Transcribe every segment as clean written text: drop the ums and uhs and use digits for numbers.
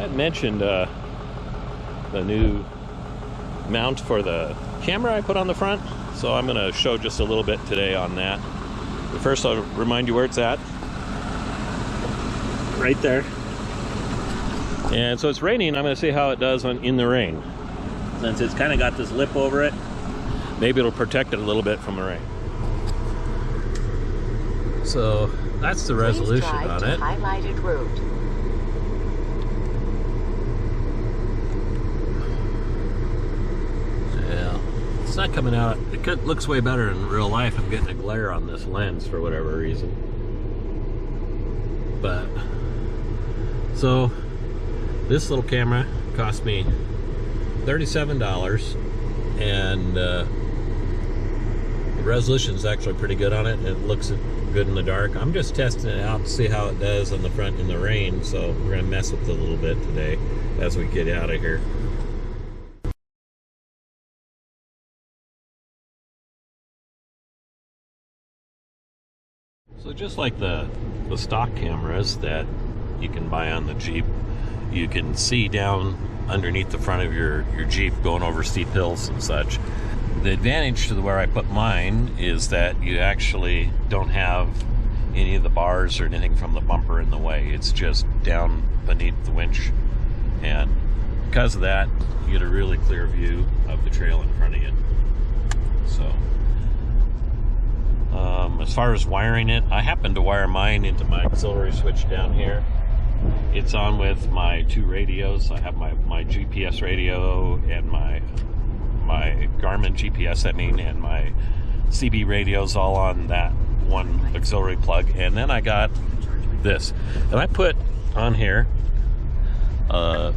I had mentioned the new mount for the camera I put on the front, so I'm going to show just a little bit today on that. But first, I'll remind you where it's at. Right there. And so it's raining. I'm going to see how it does in the rain. Since it's kind of got this lip over it, maybe it'll protect it a little bit from the rain. So that's the resolution on it. Highlighted route. Yeah, it's not coming out. It looks way better in real life. I'm getting a glare on this lens for whatever reason. But so this little camera cost me $37, and the resolution is actually pretty good on it. It looks good in the dark. I'm just testing it out to see how it does on the front in the rain, so we're gonna mess with it a little bit today as we get out of here. So just like the stock cameras that you can buy on the Jeep, you can see down underneath the front of your Jeep going over steep hills and such. The advantage to where I put mine is that you actually don't have any of the bars or anything from the bumper in the way. It's just down beneath the winch, and because of that, you get a really clear view of the trail in front of you. So as far as wiring it, I happen to wire mine into my auxiliary switch down here. It's on with my two radios. I have my GPS radio and my Garmin GPS, and my CB radios all on that one auxiliary plug. And then I got this, and I put on here a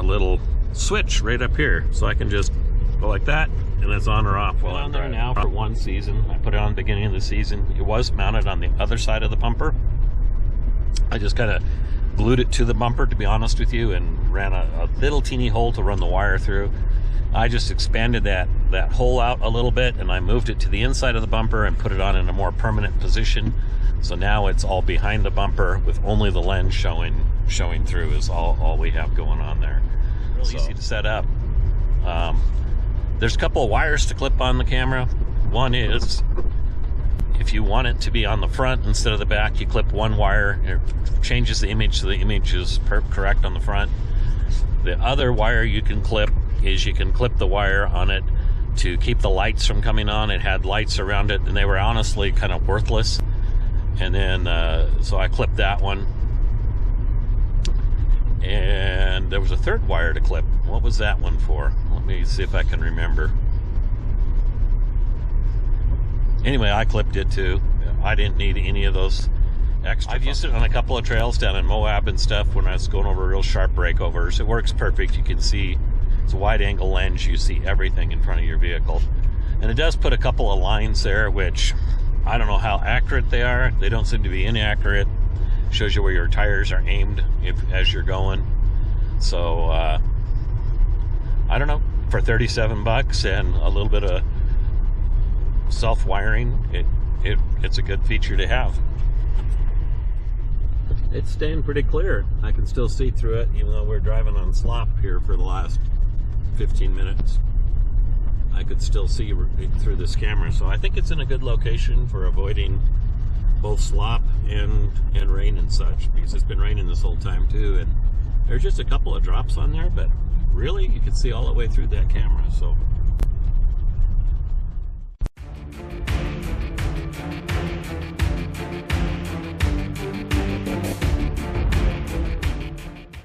little switch right up here, so I can just go like that, and it's on or off while I'm there now for one season. I put it on the beginning of the season. It was mounted on the other side of the bumper. I just kind of glued it to the bumper, to be honest with you, and ran a little teeny hole to run the wire through. I just expanded that hole out a little bit, and I moved it to the inside of the bumper and put it on in a more permanent position. So now it's all behind the bumper with only the lens showing through is all we have going on there. Really easy to set up. There's a couple of wires to clip on the camera. One is, if you want it to be on the front instead of the back, you clip one wire. It changes the image so the image is correct on the front. The other wire you can clip is you can clip the wire on it to keep the lights from coming on. It had lights around it, and they were honestly kind of worthless. And then, so I clipped that one. And there was a third wire to clip. What was that one for? Let me see if I can remember. Anyway, I clipped it too. I didn't need any of those extra. I've used it on a couple of trails down in Moab and stuff when I was going over real sharp breakovers. It works perfect. You can see, it's a wide angle lens. You see everything in front of your vehicle. And it does put a couple of lines there, which I don't know how accurate they are. They don't seem to be inaccurate. Shows you where your tires are aimed as you're going. So I don't know, for 37 bucks and a little bit of self-wiring, it's a good feature to have. It's staying pretty clear. I can still see through it, even though we're driving on slop here for the last 15 minutes. I could still see through this camera, so I think it's in a good location for avoiding both slop and rain and such, because it's been raining this whole time too, and there's just a couple of drops on there, but really you can see all the way through that camera. So